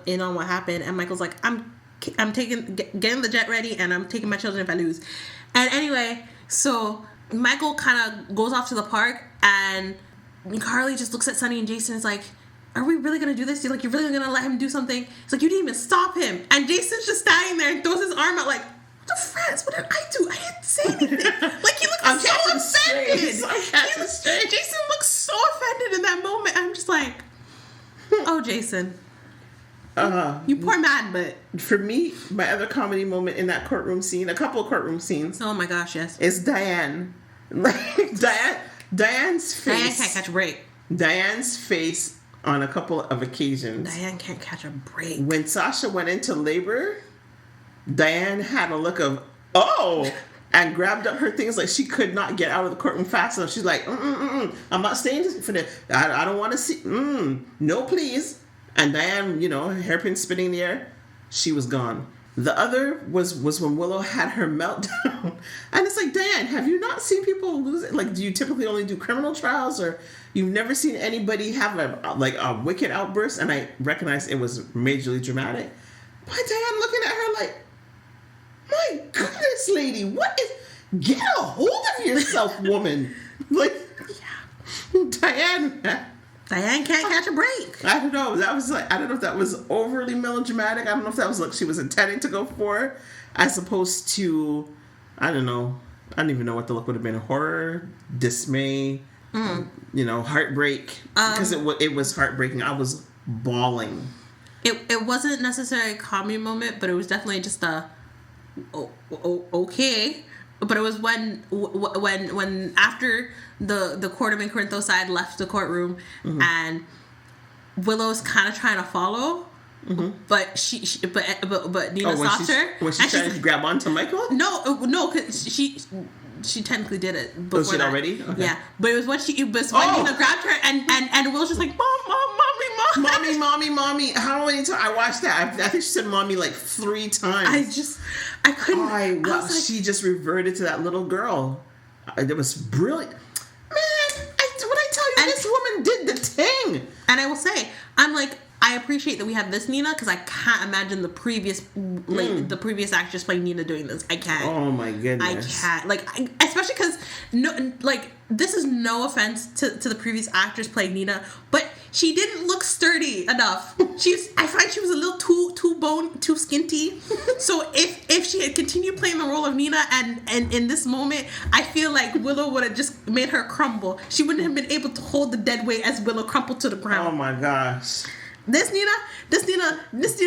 in on what happened. And Michael's like, "I'm getting the jet ready, and I'm taking my children if I lose." And anyway, so Michael kind of goes off to the park, and Carly just looks at Sonny and Jason and is like, "Are we really gonna do this? You're really gonna let him do something?" It's like, "You didn't even stop him." And Jason's just standing there and throws his arm out like, "What the friends? What did I do? I didn't say anything." Like he looks so offended. Jason looks so offended in that moment. I'm just like, "Oh, Jason, you poor man." But for me, my other comedy moment in that courtroom scene, a couple of courtroom scenes. Oh my gosh, yes, is Diane. Like Diane's face. Diane can't catch a break. Diane's face on a couple of occasions. Diane can't catch a break. When Sasha went into labor, Diane had a look of, "Oh," and grabbed up her things like she could not get out of the courtroom fast enough. She's like, "I'm not staying for this. I don't want to see. No, please." And Diane, hairpin spinning in the air, she was gone. The other was when Willow had her meltdown. And it's like, Diane, have you not seen people lose it? Like, do you typically only do criminal trials, or you've never seen anybody have a wicked outburst? And I recognized it was majorly dramatic. But Diane looking at her like, "My goodness, lady, get a hold of yourself, woman." Like, Diane can't catch a break. I don't know. I don't know if that was overly melodramatic. I don't know if that was like she was intending to go for, as opposed to, I don't know. I don't even know what the look would have been. Horror, dismay, heartbreak. Because it was heartbreaking. I was bawling. It wasn't necessarily a comedy moment, but it was definitely just a okay. But it was when after the court of Corinthos side left the courtroom, and Willow's kind of trying to follow, but but Nina stops her. Was she trying to grab onto Michael? No, because she technically did it. Was she already? Okay. Yeah, but it was when Nina grabbed her, and Willow's just like, mommy. How many times I watched that? I think she said mommy like 3 times. I couldn't. She just reverted to that little girl. It was brilliant. Man, what I tell you, this woman did the thing. And I will say, I'm like, I appreciate that we have this Nina, because I can't imagine the previous actress playing Nina doing this. I can't. Oh my goodness. I can't. Especially because this is no offense to the previous actress playing Nina, but she didn't look sturdy enough. I find she was a little too skinty. So if she had continued playing the role of Nina and in this moment, I feel like Willow would have just made her crumble. She wouldn't have been able to hold the dead weight as Willow crumpled to the ground. Oh my gosh. This Nina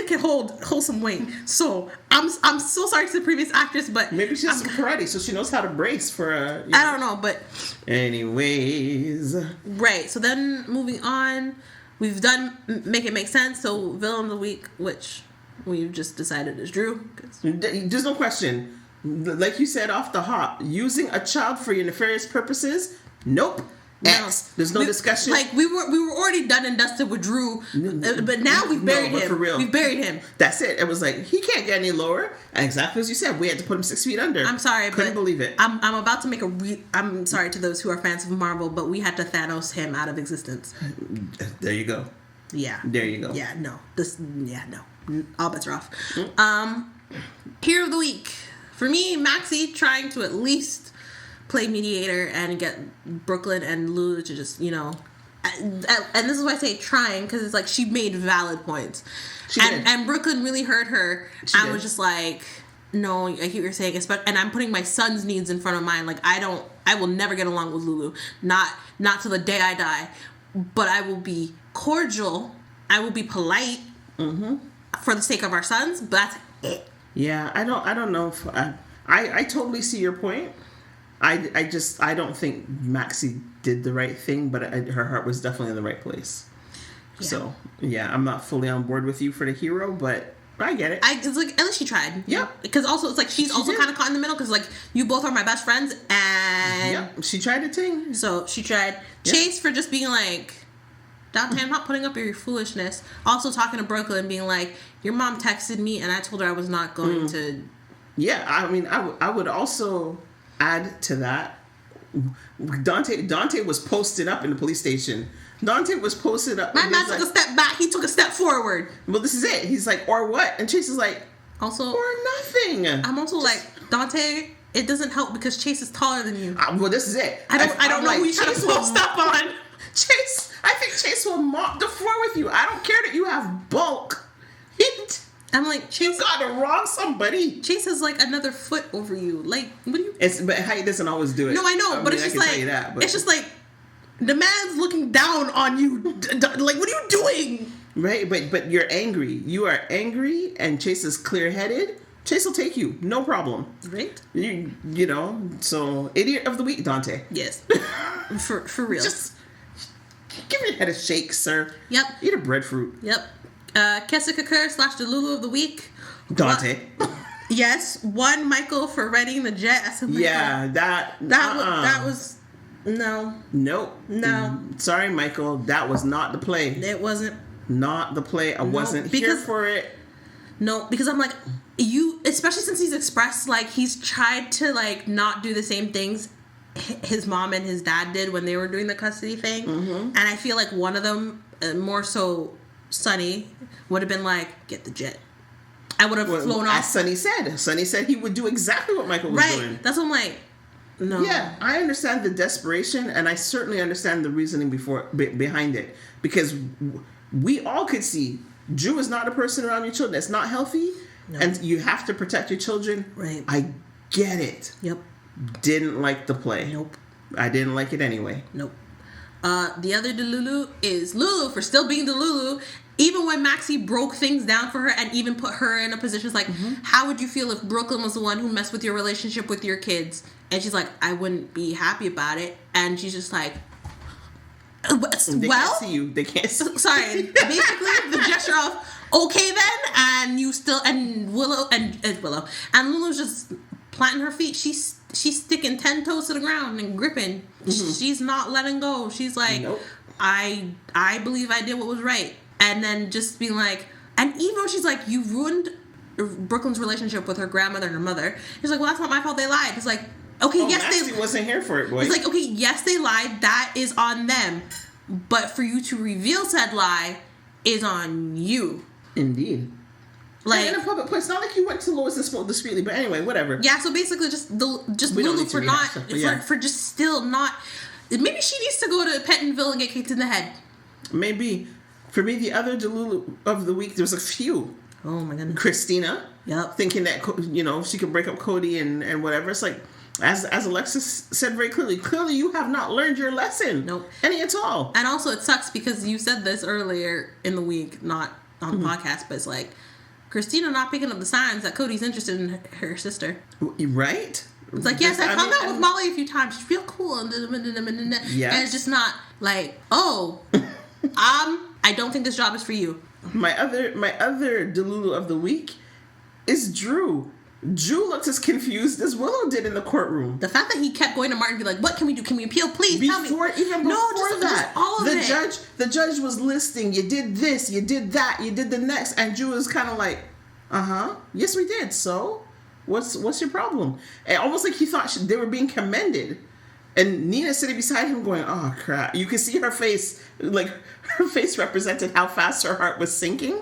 can hold some weight. So I'm so sorry to the previous actress, but maybe she's karate, so she knows how to brace for a. I don't know, but anyways, right. So then moving on, we've done Make It Make Sense. So villain of the week, which we've just decided is Drew. There's no question. Like you said off the hop, using a child for your nefarious purposes. Nope. X. There's no discussion. Like we were already done and dusted with Drew, but now we've buried him. For real. We've buried him. That's it. It was like he can't get any lower. And exactly as you said, we had to put him 6 feet under. I'm sorry, couldn't believe it. I'm about to make I'm sorry to those who are fans of Marvel, but we had to Thanos him out of existence. There you go. Yeah. There you go. Yeah. No. No. All bets are off. Hero of the week for me, Maxie trying to at least play mediator and get Brooklyn and Lulu to just, and this is why I say trying, because it's like she made valid points. And Brooklyn really hurt her. I was just like, no, I hear what you're saying, and I'm putting my son's needs in front of mine. Like I will never get along with Lulu. Not till the day I die. But I will be cordial. I will be polite for the sake of our sons. But that's it. Yeah, I don't know if I totally see your point. I don't think Maxie did the right thing, but her heart was definitely in the right place. Yeah. So yeah, I'm not fully on board with you for the hero, but I get it. It's like at least she tried. Yeah, because also it's like she's also kind of caught in the middle because like you both are my best friends, and she tried a thing. So she tried. Yep. Chase for just being like, Dante, I'm not putting up your foolishness. Also talking to Brooklyn, being like, your mom texted me and I told her I was not going to. Yeah, I mean, I would also add to that. Dante was posted up in the police station. Dante was posted up. My man took a step back. He took a step forward. Well, this is it. He's like, or what? And Chase is like, also, or nothing. I'm also like, Dante, it doesn't help because Chase is taller than you. Well, this is it. I don't know who you're trying to post up on. Chase, I think Chase will mop the floor with you. I don't care that you have bulk. I'm like, Chase, you gotta wrong somebody. Chase has like another foot over you. Like, what do you? But height doesn't always do it. No, I know, but it's just like it's just like the man's looking down on you. Like, what are you doing? Right, but you're angry. You are angry, and Chase is clear-headed. Chase will take you, no problem. Right? You know. So, idiot of the week, Dante. Yes, for real. Just give your head a shake, sir. Yep. Eat a breadfruit. Yep. Kessikakur / Delulu of the week. Dante. Yes. One Michael for renting the jet. Yeah, that was no. Nope. No. Sorry, Michael. That was not the play. It wasn't. Not the play. I wasn't here for it. No, because I'm like, especially since he's expressed, like, he's tried to, like, not do the same things his mom and his dad did when they were doing the custody thing. Mm-hmm. And I feel like one of them, more so Sonny, would have been like, get the jet. I would have flown off. As Sonny said he would do exactly what Michael was doing. Right. That's what I'm like, no. Yeah, I understand the desperation, and I certainly understand the reasoning behind it. Because we all could see Drew is not a person around your children that's not healthy, and you have to protect your children. Right. I get it. Yep. Didn't like the play. Nope. I didn't like it anyway. Nope. The other Delulu is Lulu for still being Delulu. Even when Maxie broke things down for her and even put her in a position like, how would you feel if Brooklyn was the one who messed with your relationship with your kids? And she's like, I wouldn't be happy about it. And she's just like, they can't see you. They can't see you. Sorry. Basically, the gesture of, okay then, and you still, and Willow, and Lulu's just planting her feet. She's sticking 10 toes to the ground and gripping. Mm-hmm. She's not letting go. She's like, nope. I believe I did what was right. And then just being like, and even though she's like, you ruined Brooklyn's relationship with her grandmother and her mother. She's like, well, that's not my fault. They lied. It's like, okay, yes, Maxie wasn't here for it, boy. It's like, okay, yes, they lied. That is on them. But for you to reveal said lie is on you. Indeed. Like, in a public place. Not like you went to Lois and spoke discreetly, but anyway, whatever. Yeah, so basically just Lulu for not, for just still not, maybe she needs to go to Pentonville and get kicked in the head. Maybe. For me, the other Delulu of the week, there's a few. Oh my goodness. Christina. Yep. Thinking that, she could break up Cody and whatever. It's like, as Alexis said very clearly you have not learned your lesson. Nope. Any at all. And also it sucks because you said this earlier in the week, not on the podcast, but it's like, Christina not picking up the signs that Cody's interested in her sister. Right? It's like, yes, I've hung out with Molly a few times. She's real cool. Yes. And it's just not like, oh, I don't think this job is for you. My other Delulu of the week is Drew. Drew looked as confused as Willow did in the courtroom. The fact that he kept going to Martin and be like, what can we do? Can we appeal? Please tell me. Before that, just all of it. The judge was listing, you did this, you did that, you did the next, and Drew was kind of like, yes we did, so what's your problem? And almost like he thought they were being commended. And Nina sitting beside him going, oh crap. You could see her face, like her face represented how fast her heart was sinking.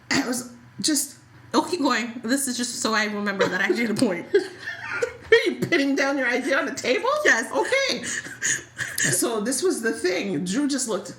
And it was just... Oh, keep going. This is just so I remember that I made a point. Are you pinning down your idea on the table? Yes. Okay. So this was the thing. Drew just looked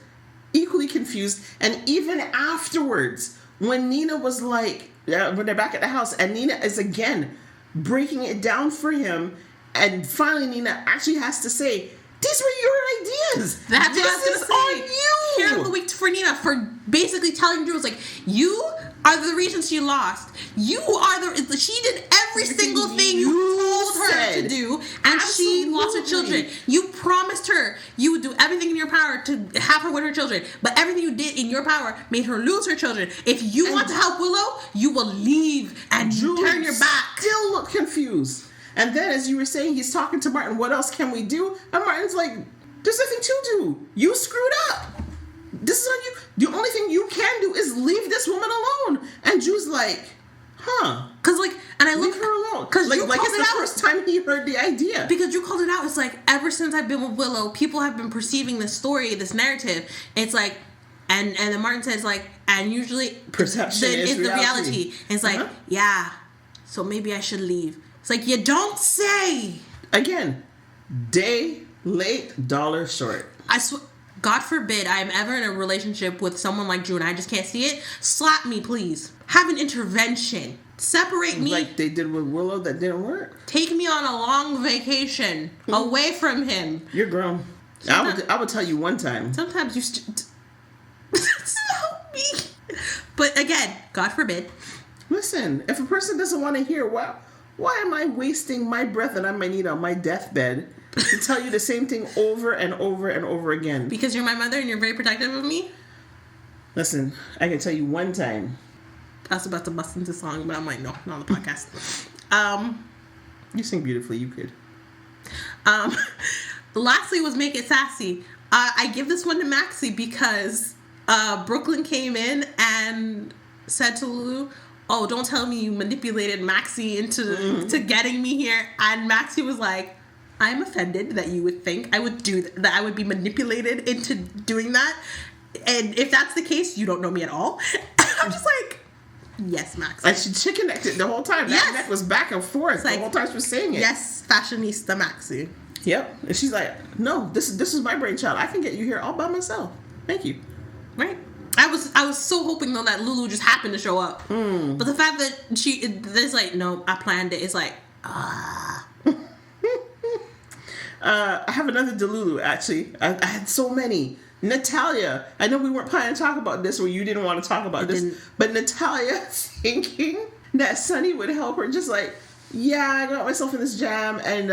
equally confused. And even afterwards, when Nina was like, when they're back at the house, and Nina is again breaking it down for him, and finally Nina actually has to say, these were your ideas. That's this what I was is going to on say. you. Hero of the week for Nina for basically telling Drew, was like, you are the reason she lost. You are she did every single thing you told her to do, and she lost her children. You promised her you would do everything in your power to have her with her children, but everything you did in your power made her lose her children. If you want to help Willow, you will leave and turn your back. Still look confused. And then, as you were saying, he's talking to Martin, what else can we do? And Martin's like, there's nothing to do. You screwed up. This is on you. The only thing you can do is leave this woman alone. And Drew's like, Because, like, and I leave her alone. Because like it's the first time he heard the idea. Because Drew called it out. It's like, ever since I've been with Willow, people have been perceiving this story, this narrative. It's like, and then Martin says, like, and usually perception is the reality. And it's like, yeah, so maybe I should leave. It's like, you don't say. Again, day late, dollar short. I swear, God forbid I am ever in a relationship with someone like Drew and I just can't see it. Slap me, please. Have an intervention. Separate me. Like they did with Willow that didn't work. Take me on a long vacation away from him. You're grown. I would tell you one time. Sometimes you help me. But again, God forbid. Listen, if a person doesn't want to hear, why am I wasting my breath that I might need on my deathbed to tell you the same thing over and over and over again? Because you're my mother and you're very protective of me? Listen, I can tell you one time. I was about to bust into song, but I'm like, no, not on the podcast. You sing beautifully, you could. Lastly was Make It Sassy. I give this one to Maxie because Brooklyn came in and said to Lulu, oh, don't tell me you manipulated Maxie into to getting me here. And Maxie was like, I'm offended that you would think I would do that. I would be manipulated into doing that. And if that's the case, you don't know me at all. I'm just like, yes, Maxie. And she connected the whole time. That neck was back and forth the whole time she was saying it. Yes, fashionista Maxie. Yep. And she's like, no, this is my brainchild. I can get you here all by myself. Thank you. Right. I was so hoping though that Lulu just happened to show up. But the fact that there's like, no, I planned it. It's like, I have another Delulu actually. I had so many. Natalia, I know we weren't planning to talk about this, or you didn't want to talk about this, but Natalia thinking that Sonny would help her, just like, yeah, I got myself in this jam, and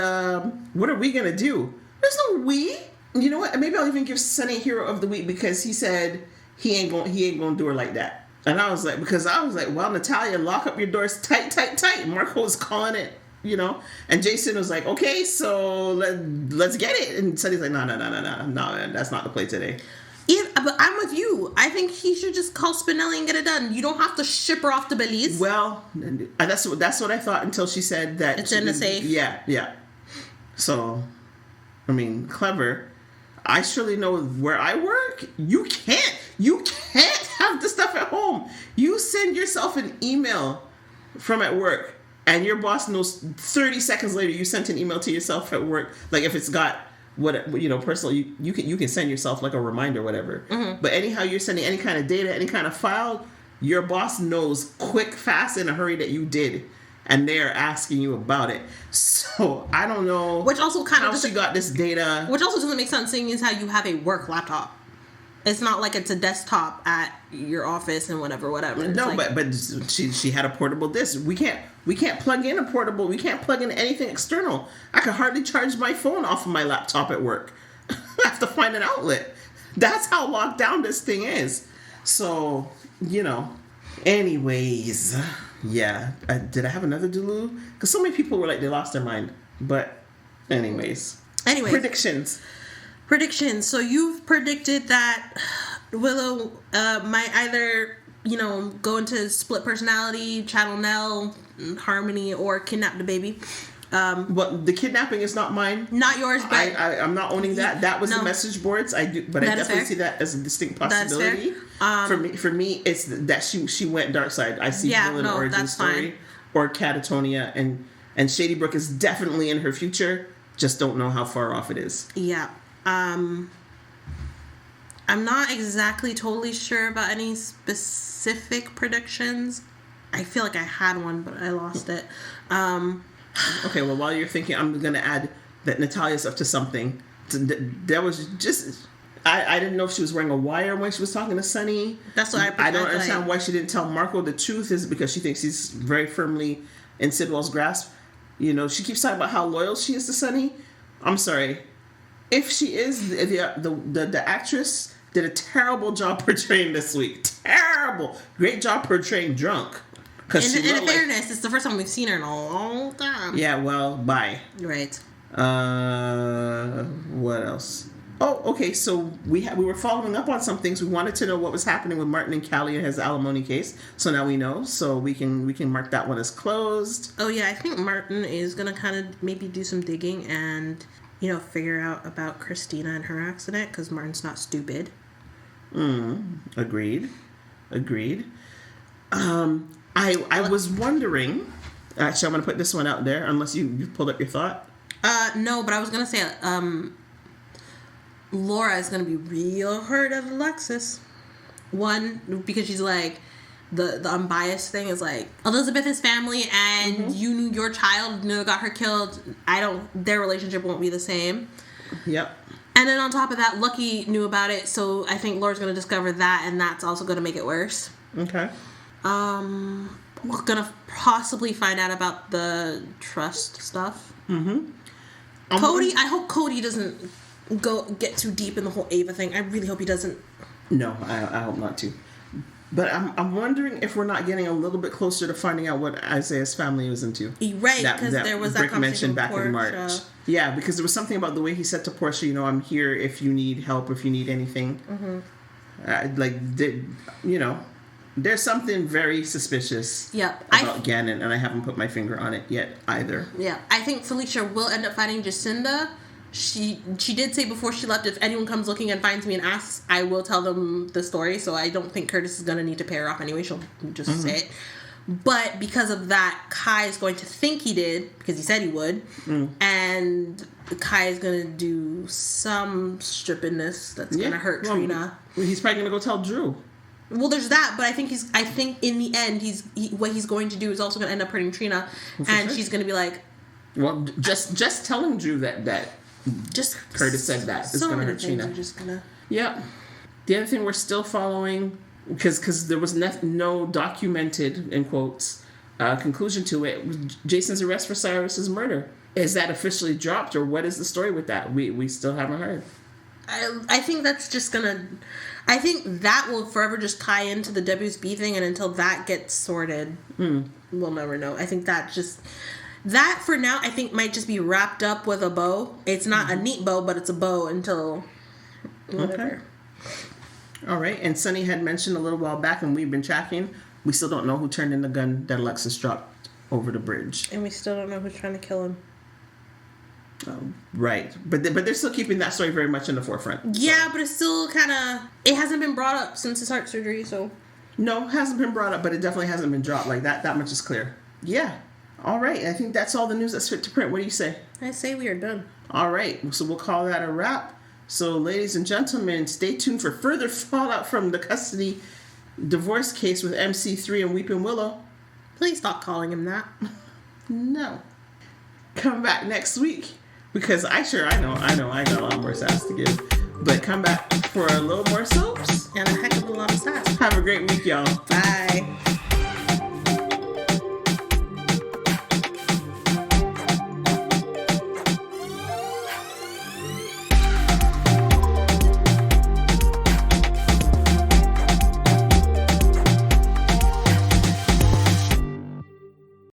what are we gonna do? There's no we. You know what? Maybe I'll even give Sonny Hero of the Week because he said he ain't gonna do her like that. And I was like, well, Natalia, lock up your doors tight. Marco was calling it, you know. And Jason was like, okay, so let's get it. And Sonny's like, no, that's not the play today. Yeah, but I'm with you. I think he should just call Spinelli and get it done. You don't have to ship her off to Belize. Well, that's what I thought until she said that it's in the safe. Yeah. So, I mean, clever. I surely know where I work. You can't have the stuff at home. You send yourself an email from at work, and your boss knows 30 seconds later you sent an email to yourself at work. Like if it's got personal, you can send yourself like a reminder or whatever. Mm-hmm. But anyhow, you're sending any kind of data, any kind of file, your boss knows quick, fast, in a hurry that you did. And they're asking you about it. So, I don't know which also kind of how she got this data. Which also doesn't make sense, seeing as how you have a work laptop. It's not like it's a desktop at your office and whatever. It's no, like, but she had a portable disk. We can't plug in a portable. We can't plug in anything external. I could hardly charge my phone off of my laptop at work. I have to find an outlet. That's how locked down this thing is. So, anyways... Yeah. Did I have another Dulu? Because so many people were like, they lost their mind. But anyways. Predictions. So you've predicted that Willow might either, go into split personality, Channel Nell, Harmony, or kidnap the baby. Well, the kidnapping is not mine. Not yours, but I'm not owning that. That was the message boards. I do, but I definitely see that as a distinct possibility. For me, it's that she went dark side. I see villain origin story or Catatonia, and Shady Brook is definitely in her future. Just don't know how far off it is. Yeah. I'm not exactly totally sure about any specific predictions. I feel like I had one, but I lost it. Okay, well, while you're thinking, I'm going to add that Natalia's up to something. That was just... I didn't know if she was wearing a wire when she was talking to Sunny. That's what I don't understand why she didn't tell Marco the truth. Is it because she thinks he's very firmly in Sidwell's grasp? She keeps talking about how loyal she is to Sunny. I'm sorry. If she is, the actress did a terrible job portraying this week. Terrible. Great job portraying drunk. In fairness, it's the first time we've seen her in a long time. Yeah, well, bye. Right. What else? Oh, okay, so we were following up on some things. We wanted to know what was happening with Martin and Callie and his alimony case. So now we know. So we can mark that one as closed. Oh, yeah, I think Martin is going to kind of maybe do some digging and, figure out about Christina and her accident, because Martin's not stupid. Agreed. I was wondering, actually I'm going to put this one out there, unless you pulled up your thought. No, but I was going to say, Laura is going to be real hurt at Alexis. One, because she's like, the unbiased thing is like, Elizabeth is family and you knew your child got her killed. Their relationship won't be the same. Yep. And then on top of that, Lucky knew about it, so I think Laura's going to discover that, and that's also going to make it worse. Okay. We're going to possibly find out about the trust stuff. Cody, I hope Cody doesn't get too deep in the whole Ava thing. I really hope he doesn't. No, I hope not to. But I'm wondering if we're not getting a little bit closer to finding out what Isaiah's family was into. Right, because there was that conversation mentioned back in March. Yeah, because there was something about the way he said to Portia, I'm here if you need help, if you need anything. There's something very suspicious about Gannon, and I haven't put my finger on it yet either. Yeah, I think Felicia will end up finding Jacinda. She did say before she left, if anyone comes looking and finds me and asks, I will tell them the story. So I don't think Curtis is going to need to pay her off anyway. She'll just say it. But because of that, Kai is going to think he did, because he said he would. And Kai is going to do some strippiness that's going to hurt Trina. He's probably going to go tell Drew. Well, there's that, but I think in the end, what he's going to do is also going to end up hurting Trina. And she's going to be like... Well, just telling Drew that Curtis said that is going to hurt Trina. Yep. The other thing we're still following, because there was no documented, in quotes, conclusion to it, Jason's arrest for Cyrus's murder. Is that officially dropped, or what is the story with that? We still haven't heard. I think that's just gonna... I think that will forever just tie into the WSB thing, and until that gets sorted, we'll never know. I think that for now, I think might just be wrapped up with a bow. It's not a neat bow, but it's a bow until whatever. Okay. All right. And Sunny had mentioned a little while back, and we've been tracking, we still don't know who turned in the gun that Alexis dropped over the bridge. And we still don't know who's trying to kill him. Right. But they're still keeping that story very much in the forefront. Yeah, but it's still kind of... It hasn't been brought up since his heart surgery, so... No, it hasn't been brought up, but it definitely hasn't been dropped. Like, that much is clear. Yeah. All right. I think that's all the news that's fit to print. What do you say? I say we are done. All right. So we'll call that a wrap. So, ladies and gentlemen, stay tuned for further fallout from the custody divorce case with MC3 and Weeping Willow. Please stop calling him that. No. Come back next week. Because I know I got a lot more sass to give. But come back for a little more soaps. And a heck of a lot of sass. Have a great week, y'all. Bye.